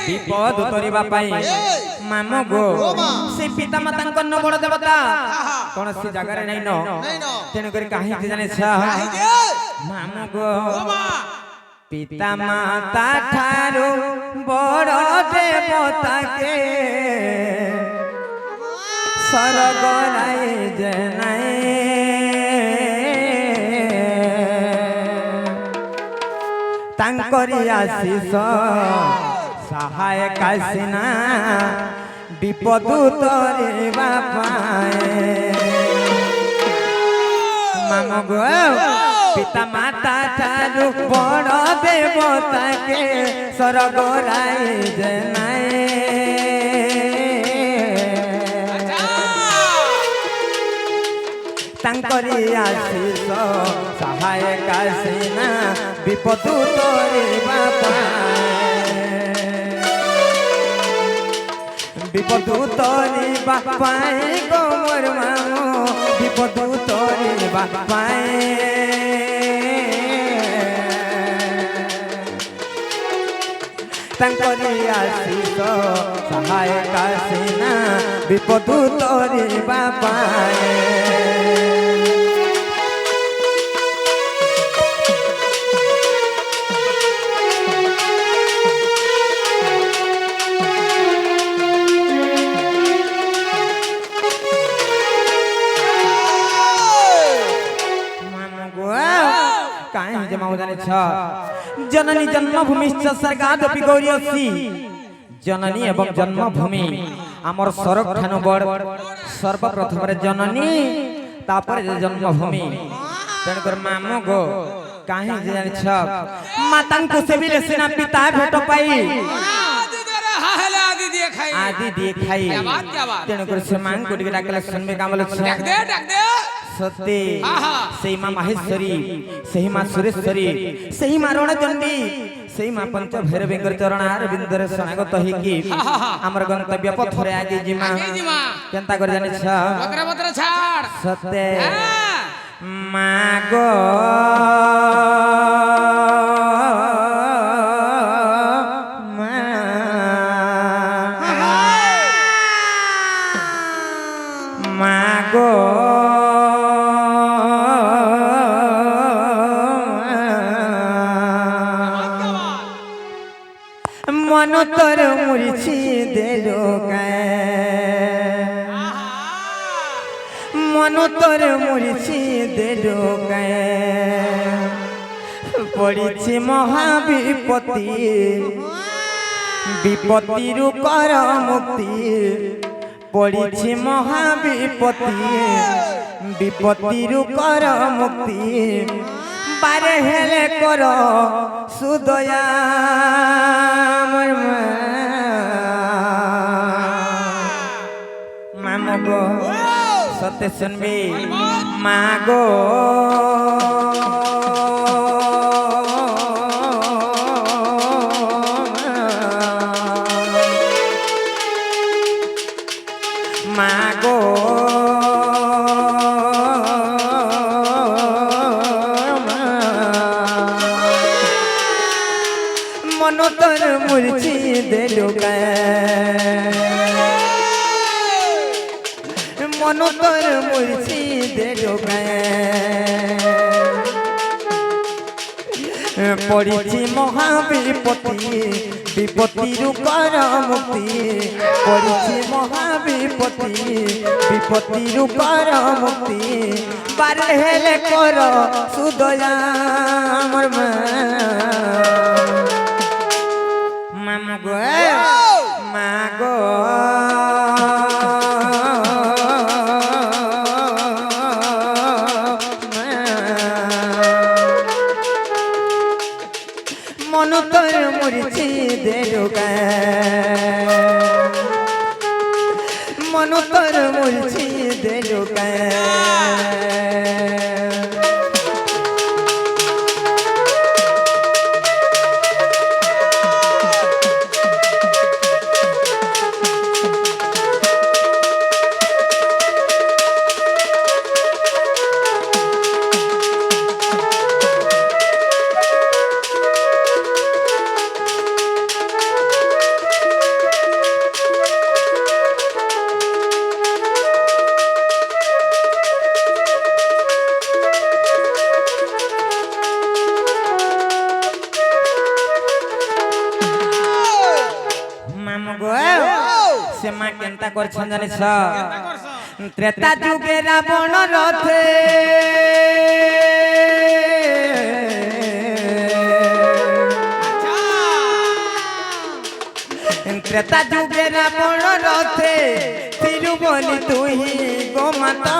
विपद उतरिबा पाई मामो गो से पिता माता कन्न बड़ देवता कोन से जगह रे नै न तेन करी काहे के जाने छ मामो गो पिता माता ठारो बड़ देवता के स्वर्ग राय जनाए तांकरी आशीष सहाय कासिना विपद उतरिबा पाए मामो गो पिता माता ठारू बड़ देवता के स्वर्ग राय जनाए तांकरी आशीष सहाय कासिना विपद उतरिबा पाए विपद उतरिबा पाए गो मोर मामो विपद उतरिबा पाए तांकरी आशीष सहाय कासिना विपद उतरिबा पाए जननी जन्मभूमिश्च स्वर्गादपि गौरीयसी जननी एवं जन्मभूमि आमर स्वर्ग ठानु बड़ सर्वप्रथम जननी तापर जन्मभूमि तेणुकर मामो गो काहे जानि छ मातांको सेविले सिना पिता भेट पाई आदि देखाई तेणुकर से मांग को डाकले सुनबे कामल छ डाक दे सत्य सही माँ माहेश्वरी सही माँ सुरेश्वरी सही माँ रणचंडी सही माँ पंच भैरवींकर चरणार बिंदर शरणागत होइकी हमर गंतव्य पथरे आगे जिमा केनता कर जानि छ बकरा बकरा छाड़ सत्य मागो मागो मन तोर मुरछी देलो मन तोर मुरछी देलो पड़ी महाविपत्ति विपत्ति कर मुक्ति पड़ी महाविपत्ति विपत्ति कर मुक्ति बारे हेले कर सुदया मामो गो सत्य सुनबी मागो मागो मन तोर मुरछी देलो मन तोर मुरछी देलो पड़ी महाविपत्ति विपत्ति कर मुक्ति पड़ी महाविपत्ति विपत्ति कर मुक्ति बारे हेले कर सुदया मामो गो मागो मन तोर मुरछी देलो मन तोर मुरछी देलो गो से माँ केंता करछन जानिस त्रेता जुगे रावण रथे त्रेता जुगे रावण रथे तिरु बोली तू ही गोमाता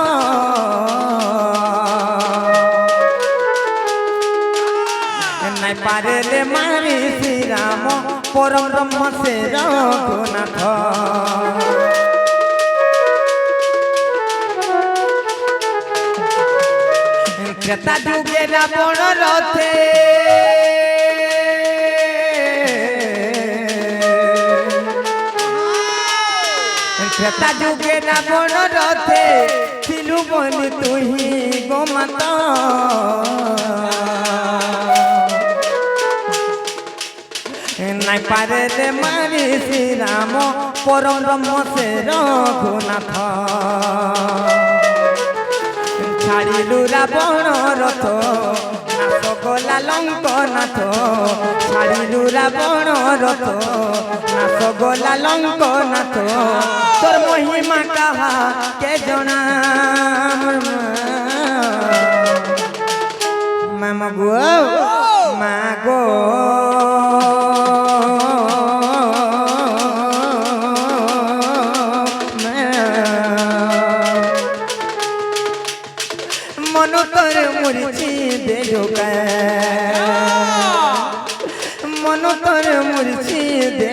नहीं पारे ले मारी श्री राम परम ब्रह्म से रघुनाथ त्रेता जुगे रावण रथे त्रेता जुगे रावण रथे तिलु बोली तू ही गोमाता नहीं पारे रे मारी श्री राम परम ब्रह्म से रघुनाथ छाड़िलु रावण रथ नाश गला लंकनाथ छाड़िलु रावण रथ नाश गला लंकनाथ तोर महिमा कहा के जना मामा गो मागो मन तर मुर्ची दे मन तर मुर्ची दे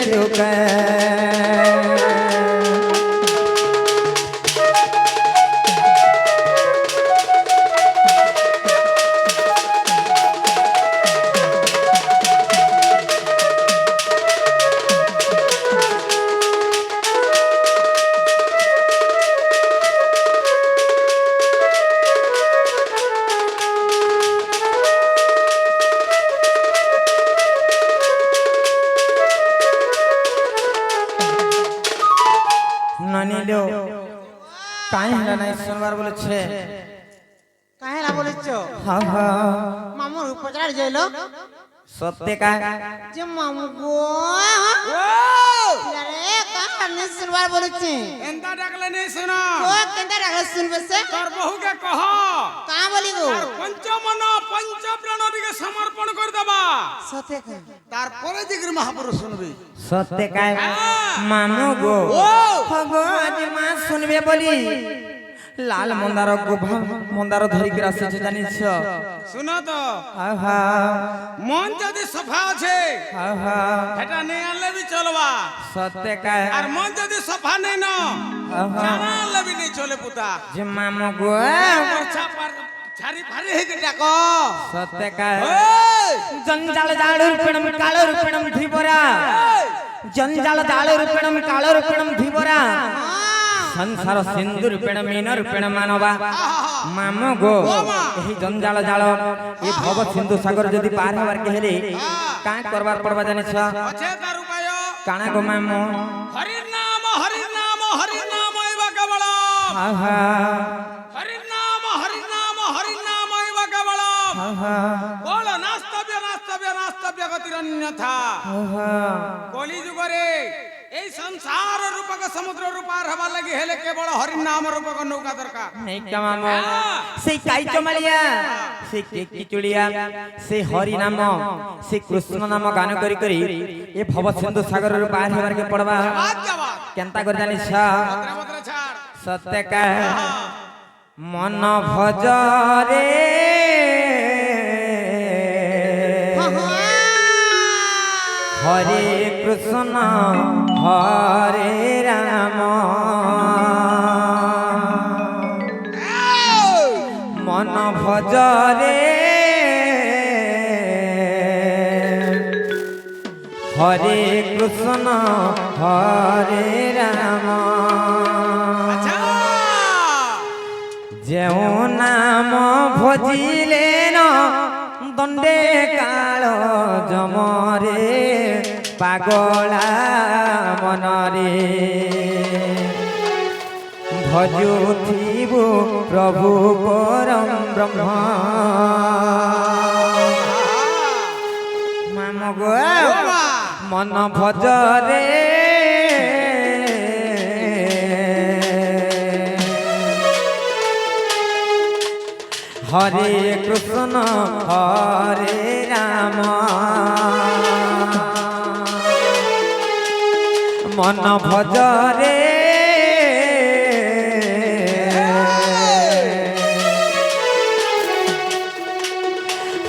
ननीलो काहे हला नहीं सुनवार बोले छे काहे ना बोले छो हां हां मामू उपचार जइलो सत्य का जे मामू गो अरे का ने सुनवार बोले छे एंता डाकले नहीं सुना ओ केंता डाकले सुनबे से तोर बहू के कह का बोली गो पंचमन पंच प्राण के समर्पण कर दबा सत्य का तार परे दिग्र महापुरुष सुनबे सत्य का मामू गो हगो आज मां सुनबे बोली लाल मंदार गोभा मंदार धरि के आसे जानि छ सुनो तो आहा मन जदी सफा छे आहा हेटा नहीं आले भी चलवा सत्य का और मन जदी सफा नहीं न जाना आले भी नहीं चले पुता जे मामू गो वर्षा पर छारी फारी हे के डाको सत्य का ओए जंजाल जाळ रूपणम काळ रूपणम धीबरा जंजाल जाळ रूपणम काळ रूपणम धीबरा संसार सिंधु रूपेण मीन रूपेण मानवा मामो गो एही जंजाल जाल ए भव सिंधु सागर जदी पार होबार के हेले का करबार पड़बा जानि छ अच्छे तार उपाय काना गो मामो हरि नाम एवा कबला आहा हरि नाम एवा कबला आहा बोलो नास्तव्य गतिरन्यथा आहा कली जुगरे এই সংসার রূপক সমুদ্র রূপার হবা লাগি হেলে কেবল হরি নাম রূপক নৌকা দরকার नहीं कमामो से काई चमलिया से केकी चुलिया से हरि नाम से कृष्ण नाम गान करी करी ए भव सिंधु सागर रो पार होबार के पड़बा केनता कर जानि छ मत्र छाड़ सत्य का मन भज रे हरे कृष्ण हरे राम मन भज रे हरे कृष्ण हरे राम जो नाम भजिले न दंडे काल जमरे पागला मनरे भजुथिबु प्रभु परम ब्रह्म माम गो मन भजरे হরে কৃষ্ণ হরে রাম মন ভজরে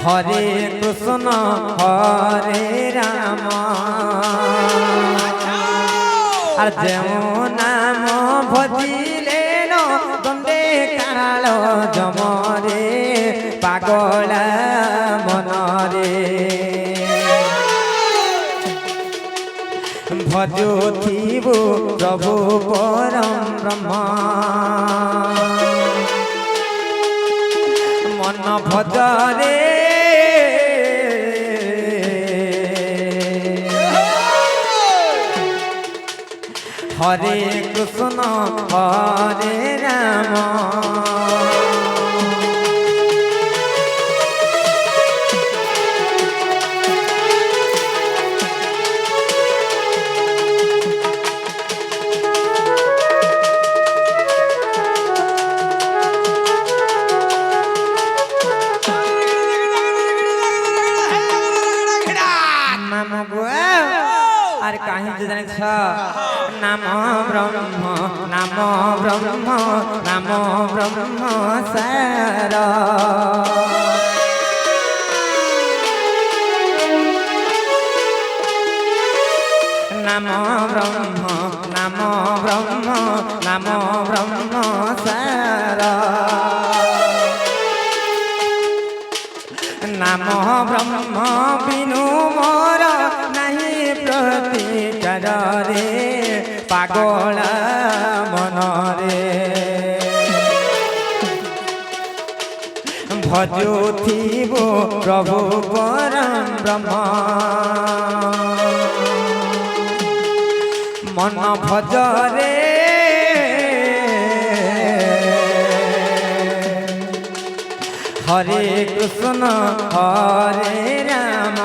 হরে কৃষ্ণ হরে রাম আর যেমন নাম ভজিলে দণ্ডে কাল জমরে পাগল মনরে ভজুথিবু প্রভু পরম ব্রহ্ম মন ভজরে হরে কৃষ্ণ হরে রাম আর কাহিনী যে জানিস নাম ব্রহ্ম নাম ব্রহ্ম নাম ব্রহ্ম সার নাম ব্রহ্ম নাম ব্রহ্ম নাম ব্রহ্ম সার নাম ব্রহ্ম বিনু মোর নাহি প্রতিকারে পাগল মনরে ভজুথিব প্রভু পরম ব্রহ্ম মন ভজরে হরে কৃষ্ণ হরে রাম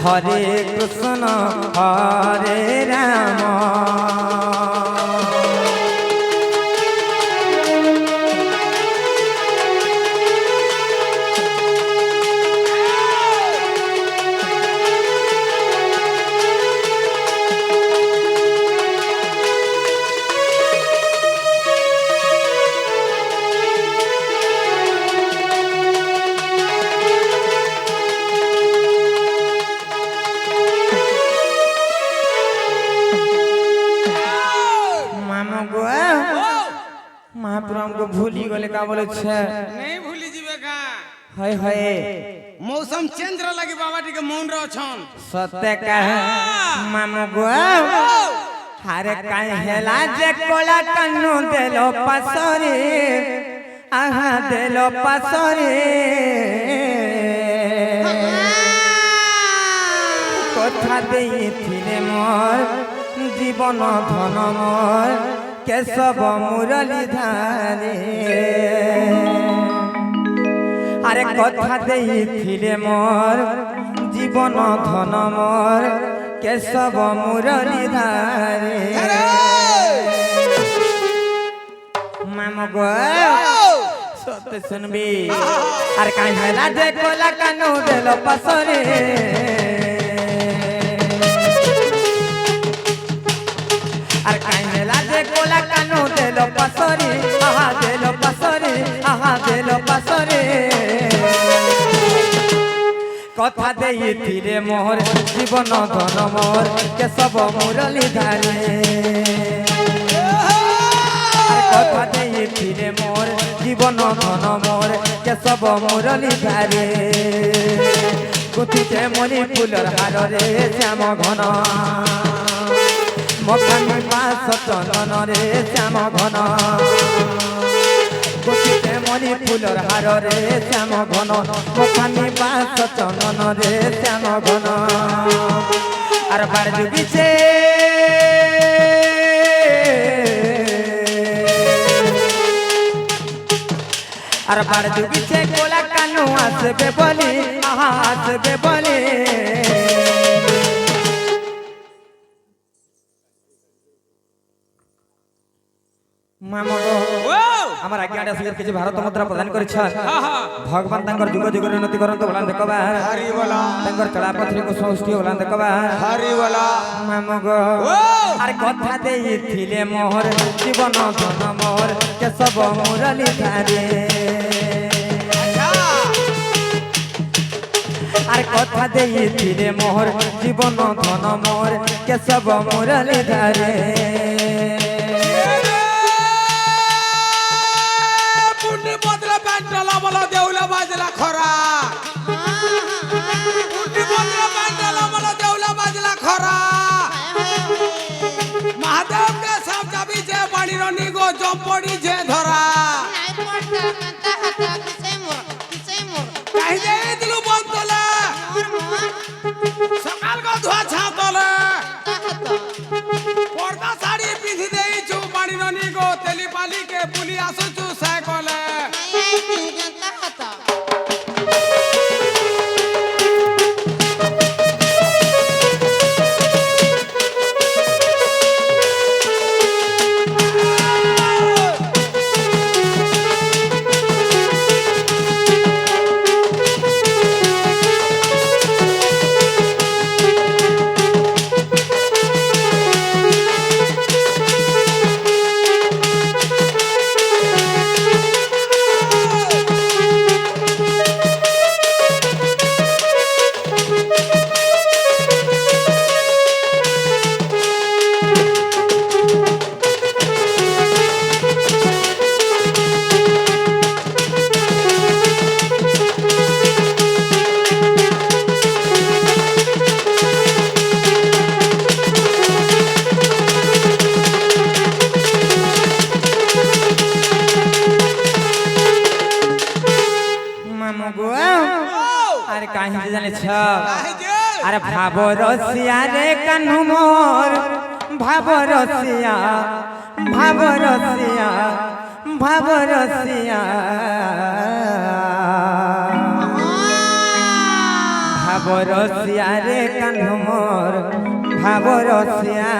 হরে কৃষ্ণ হরে রাম महापुर हमको भूली गले का बोले छे नहीं भूली जीवे का हाय हाय मौसम चेंज लगे बाबा टी के मौन रहो छन सत्य कहे मामू गो हारे काहे हेला जे कोला कन्नु देलो पासरे आहा देलो पासरे কথা দেইছিলে মোর জীবন ধন মোর কেশব মুরলী ধারে আরে কথা দেইছিলে মোর জীবন ধন মোর কেশব মুরলী ধারে মামা গো সত্য শুনবি আর কাই হেলা যে কোলা কানু দেল পাসরে আর কাই হেলা যে কোলা কানু দেল পাসরে আহা দেল পাসরে আহা দেল পাসরে কথা দেইছিলে মোর জীবন ধন মোর কেশব মুরলী ধারে কথা দেইছিলে মোর জীবন ধন মোর কেশব মুরলী ধারে গুথিতে মণি ফুলর হারে শ্যাম ঘন মখানি পাশ চন্দন রে শ্যাম ঘন গুথিতে মণি ফুলর হারে শ্যাম ঘন মখানি পাশ চন্দন রে শ্যাম ঘন আর বার যুগিছে আর বার যুগিছে কোলা কানু আসবে বলি আহা আসবে বলি মামগো ও আমার আজ্ঞা আসলে কিছু ভারত মুদ্রা প্রদান করেছ হ্যাঁ হ্যাঁ ভগবান তাঙ্কর যুগ যুগের উন্নতি করন্ত বলা দেখবা হরি বলা তাঙ্কর চলাপথরে কুসৃষ্টি বলা দেখবা হরি বলা মামগো ও আর কথা ଦେଇଥିଲେ মোহর জীবন ধন মোহর কেশব মুরলী ধারে আর কথা ଦେଇଥିଲେ মোহর জীবন ধন মোহর কেশব মুরলী ধারে পুণ্য বদলা প্যান্টালা বলা দেউলা বাজলা খরা পুণ্য বদলা প্যান্টালা বলা দেউলা বাজলা খরা महादेव के सब चाबी जे पानी रनी गो जंपड़ी जे धरा कहि दे दिलु बंतले सकाल को धुआ छातले पर्दा साड़ी पिंधि देई छु पानी रनी गो तेली पाली के पुली आसु छु साइकले মামগো আর কাহি জানেছ काहे जे আরে ভাব রসিয়া রে কানু মোর ভাব রসিয়া ভাব রসিয়া ভাব রসিয়া ভাব রসিয়া রে কানু মোর ভাব রসিয়া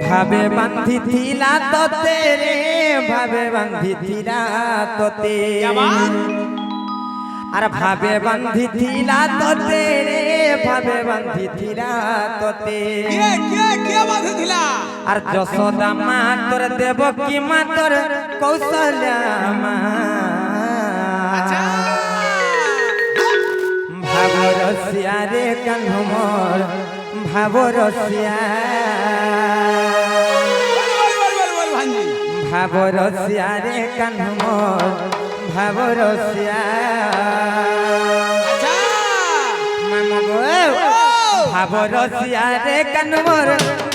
ভাবে বান্ধিছিলা তোতে রে ভাবে বান্ধিছিলা তোতে আর ভাবে বান্ধিছিলা তোতে রে ভাবে বান্ধিছিলা তোতে के बाधे दिला আর যশোদা মা তোর দেবকী মা তোর কৌশল্যা মা अच्छा ভাব রসিয়া রে কানু মোর ভাব রসিয়া बोल भांजी ভাব রসিয়া রে কানু মোর ভাব রসিয়া अच्छा মামগো ভাব রসিয়া রে কানু মোর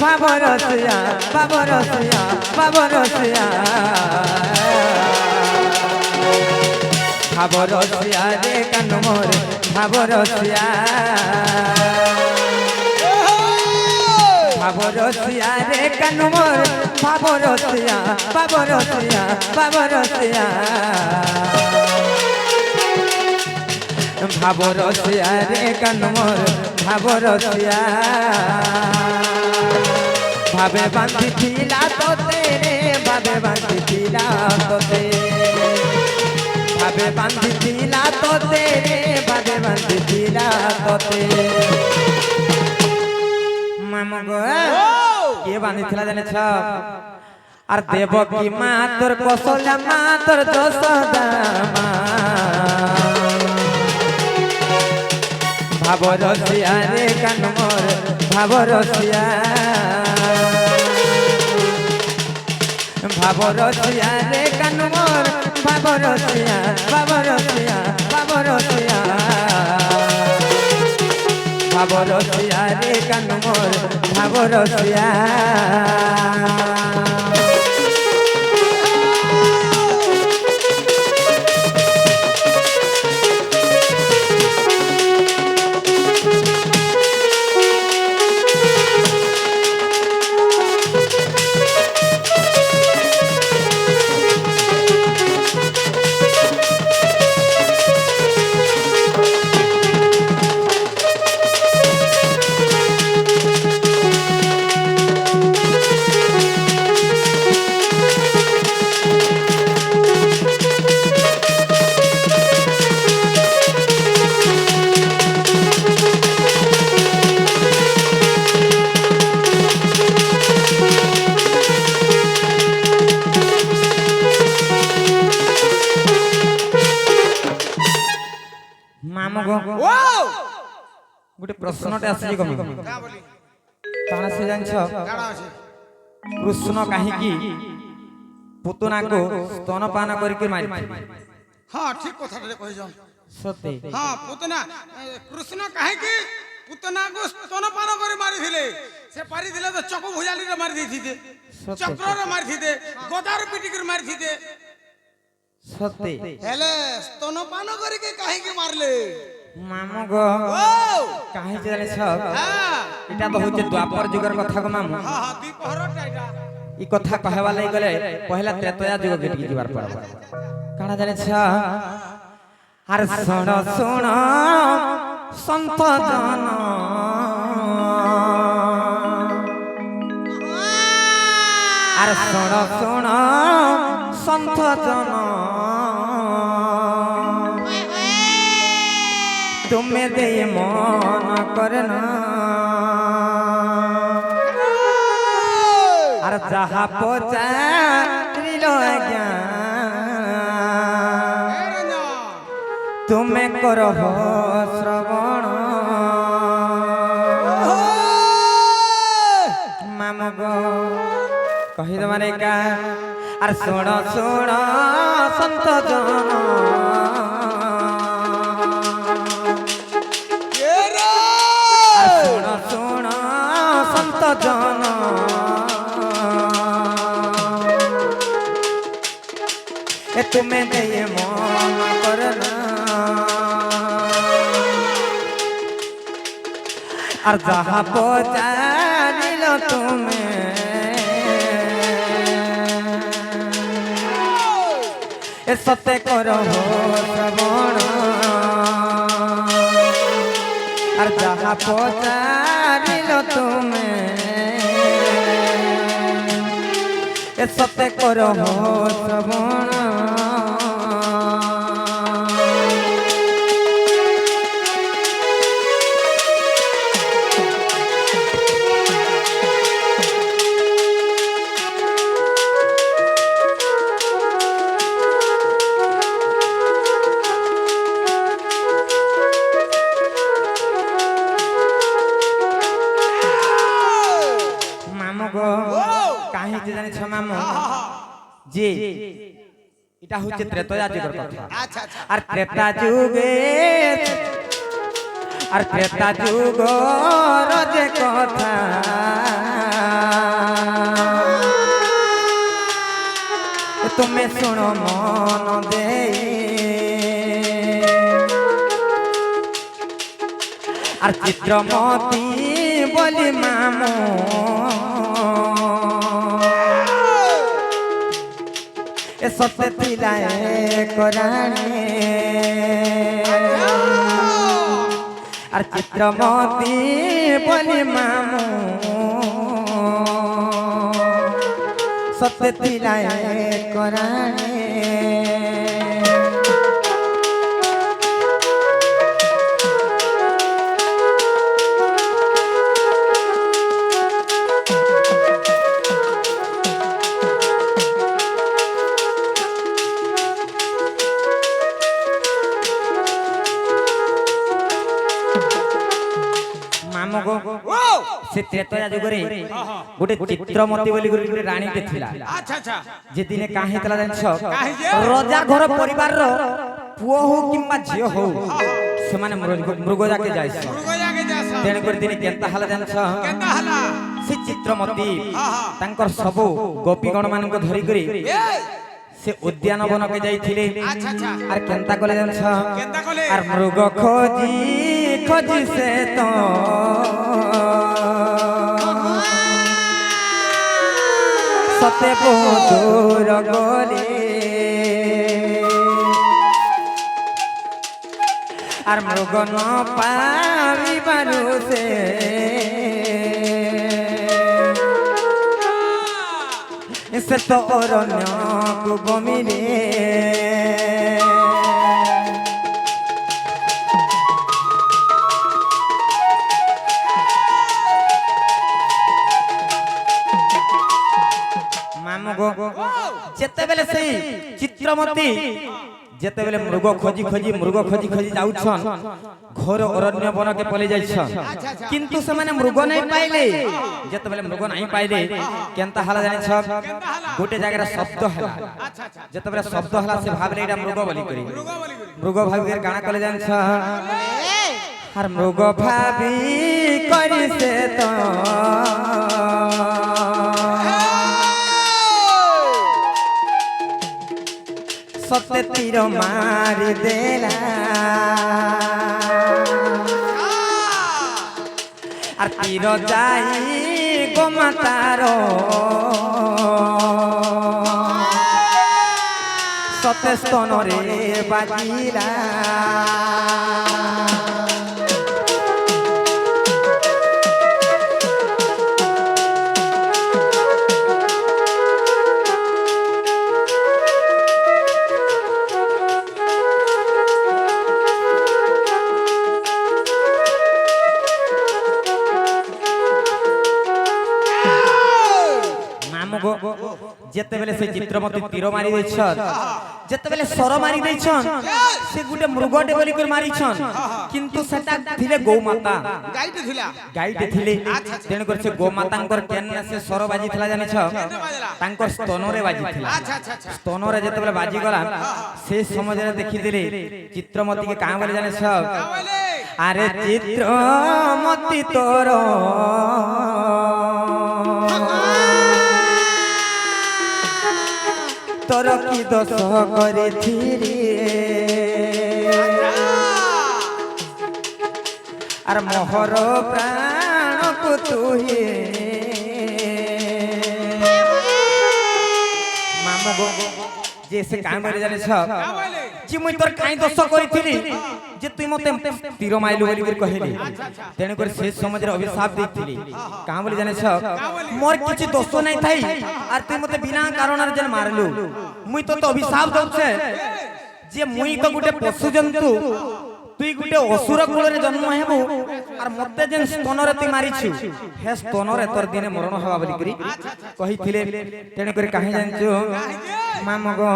ভাব রসিয়া ভাব রসিয়া ভাব রসিয়া ভাব রসিয়া রে কানু মোর ভাব রসিয়া ভাব রসিয়া রে কানু মোর ভাব রসিয়া ভাব রসিয়া ভাব রসিয়া ভাব রসিয়া রে কানু মোর ভাব রসিয়া ভাবে বান্ধিছিলা তোতে রে ভাবে বান্ধিছিলা তোতে ভাবে বান্ধিছিলা তোতে রে ভাবে বান্ধিছিলা তোতে মামগো কে বাঁধিছিলা জানেছ আর দেবকী মা তোর কৌশল্যা মা তোর যশোদা মা ভাব রসিয়া রে কানু মোর ভাব রসিয়া ভাব রসিয়া রে কানু মোর ভাব রসিয়া ভাব রসিয়া ভাব রসিয়া ভাব রসিয়া রে কানু মোর ভাব রসিয়া ମାମୁ ଗୋ ଓ ଗୋଟେ ପ୍ରଶ୍ନଟେ ଆସିଛି କମ କା ବୋଲି କାଣା ସେ ଜାଣିଛ କାଣା ଅଛି କୃଷ୍ଣ କାହିଁକି ପୁତନାକୁ ସ୍ତନପାନ କରିକି ମାରିଥିଲେ ହଁ ଠିକ କଥାଟେ କହିଛ ସତେ ହଁ ପୁତନା କୃଷ୍ଣ କାହିଁକି ପୁତନାକୁ স্তନପାନ କରି ମାରିଥିଲେ ସେ ପାରିଥିଲେ ତ ଚକୁ ଭୁଜାଲିରେ ମାରି ଦେଇଥିଲେ ଚକ୍ରରେ ମାରିଥିଲେ ଗଦାର ପିଟିକିରି ମାରିଥିଲେ ସତେ ହେଲେ স্তନପାନ କରିକି କାହିଁକି ମାରିଲେ ମାମୁ ଗୋ ଓ କାହିଁକି ଜାଣିଛ ହଁ এটা তো হচ্ছে দ্বাপর যুগের কথা গো মামু ହଁ ହଁ দ্বিପହରଟା ଏଇଟା এই কথা কহবা লাগি গলে পহলা ত্রেতয়া যুগ কেটকি যাবার পড়ব কানা জানিছ আর শোণ শোণ সন্ত জন আর শোণ শোণ সন্ত জন তুমি দে মন করে না আর যাহা পচারিল আজ্ঞা তুমি করহ শ্রবণ মামু গো কহি তোমার একা আর শোণ শোণ সন্ত জন আর শোণ শোণ সন্ত জন এ তুমি দিয়ে মন করনা আর যাহা পচারিল তুমি এ সতে করহ শ্রবণ আর যাহা পচারিল তুমি এ সতে করহ শ্রবণ মামু গো কাহিঁকি জানিছ মামু যে এটা হচ্ছে ত্রেতয়া যুগের কথা আচ্ছা আচ্ছা আর ত্রেতা যুগে আর ত্রেতা যুগর যে কথা তুমি শুনো মন দেই আর চিত্রমতি বলি মামু এ সতে ଥିଲା এক রানী আর চিত্রমতি বলি মামু সতে ଥିଲା এক রানী মামু গো ও সে ত্রেতয়া যুগরে গোটে চিত্রমতি বলি গোটে রানীতে ଥିଲା আচ্ছা আচ্ছা যে দিনে কাঁ হেতলা জানিছ কাହିଁ ଯେ? রজা ঘর পরিবারর পুଅ হউ কিংবা ঝিও হউ ସେମାନେ মৃগ যাকে যাইছ মৃগয়াকে যাস তেণু করে দিনে কেন্তা হালা জানিছ কেନ୍ତା ହେଲା সে চিত্রমতি হ্যাঁ। তাঙ্কর সবু গোপীগণ মানক ধরি করে এই সে উদ্যান বনকে যাইছিলে আচ্ছা আচ্ছা আর কেন্তা কলে জানিছ কেନ୍ତା কলে আর মৃগ খোঁজি খোঁজি সে তো সতে বহু দূর গলে আর মৃগ ন পারিবারু সে সে তো অরণ্যকু গমিলে মামু গো যেতেবেলে সেই চিত্রমতি যেতেবেলে মৃগ খোঁজি খোঁজি যাউছন ঘোর অরণ্য বনকে পলে যাইছন কিন্তু সেমানে মৃগ নাই পাইলে যেতেবেলে মৃগ নাই পাইলে কেনতা হালা জানিছ গোটে জায়গায় শব্দ হেলা যেতেবেলে শব্দ হেলা সে ভাবলে এটা মৃগ বলি করি মৃগ ভাবিকে গানা কলে জানিছ আর মৃগ ভাবি করিছে তো সতে তীর মারি দেলা আর তীর যাই গোমাতার সতে স্তনরে বাজিলা যেতেবেলে সেই চিত্রমতি তীর মারি দিয়েছন যেতেবেলে সর মারি দিয়েছন সে গুটে মৃগটে বলি করে মারিছন কিন্তু সেটা থিলে গৌমাতা গাইতে থিলে তেণু করে সে গোমাতাঙ্কর কেন সে সর বাজি থিলা জানিছ তাঙ্কর স্তনরে বাজি থিলা স্তনরে যেতেবেলে বাজি গলা সেই সমୟରେ দেখিদিলে চিত্রমতিকে কাঁ বলে জানিছ আরে চিত্রমতি তোর তোর কি দোষ করেছিলি আর মোহর প্রাণকু তুই মামু গো যে সে কাঁ বলে জানিছ যে মুই তোর কাই দোষ করিছিলি যে তুই মতে তীর মাইলু বলি করে কহিলি তেণু করে শেষ সমাজের অভিশাপ দিছিলি কাঁ বলি জানিছ মোর কিছু দোষ নাই থাই আর তুই মতে বিনা কারণের যেন মারলু মুই তো অভিশাপ দউছে যে মুই তো গুটে পশু জন্তু তুই গুটে অসুর কুଳରେ জন্ম হেবু আর মতে যেন স্তনরে তুই মারিছু হে স্তনরে তোর দিনে মরণ হবা বলি করি কহিଥିଲେ তেণু করে কাহি জানিଛୁ মাম গো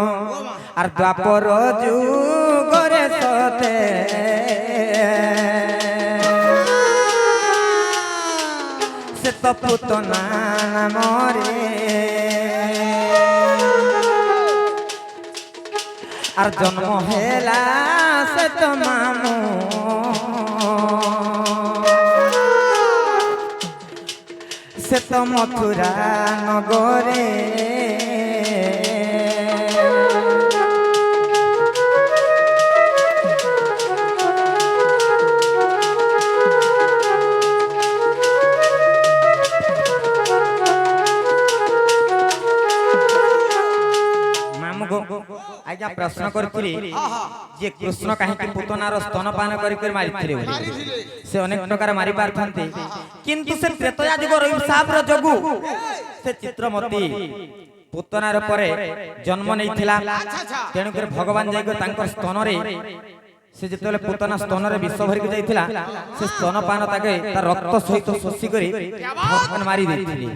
আর দ্বাপর যুগরে সতে সে তো পুতনা মরে আর জন্ম হেলা সে তো মামু সে তো মথুরা নগরে আজ্ঞা প্রশ্ন করছিলি যে কৃষ্ণ কাহিকি পুতনার স্তনপান করি করে মারিছিলে সে অনেক প্রকার মারি পারথান্তে কিন্তু সে ত্রেতয়া যুগর অভিশাপর যোগু সে চিত্রমতি পুতনার পরে জন্ম নেইছিলা তেণু করে ভগবান যাই তাঙ্কর স্তনরে সে যেতবেলে পুতনা স্তনরে বিষ ভরিকি যাইছিলা সে স্তনপান তাকে তার রক্ত সহিত শোষি করে ভগবান মারি ଦେଇଥିଲେ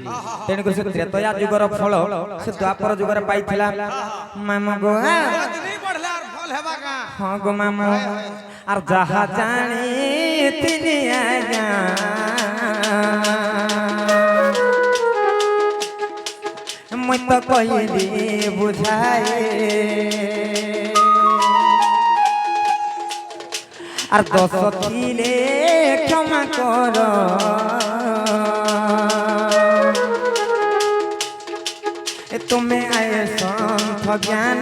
তেণু করে সে ত্রেতয়া যুগর ফল সে দ্বাপর যুগরে পাইছিলা মামা গো हाँ गो मामा और जहाँ जानी तिनी आया मैं तो कहली बुझाए और दोष थिले क्षमा कर तुम्हें आए संत ज्ञान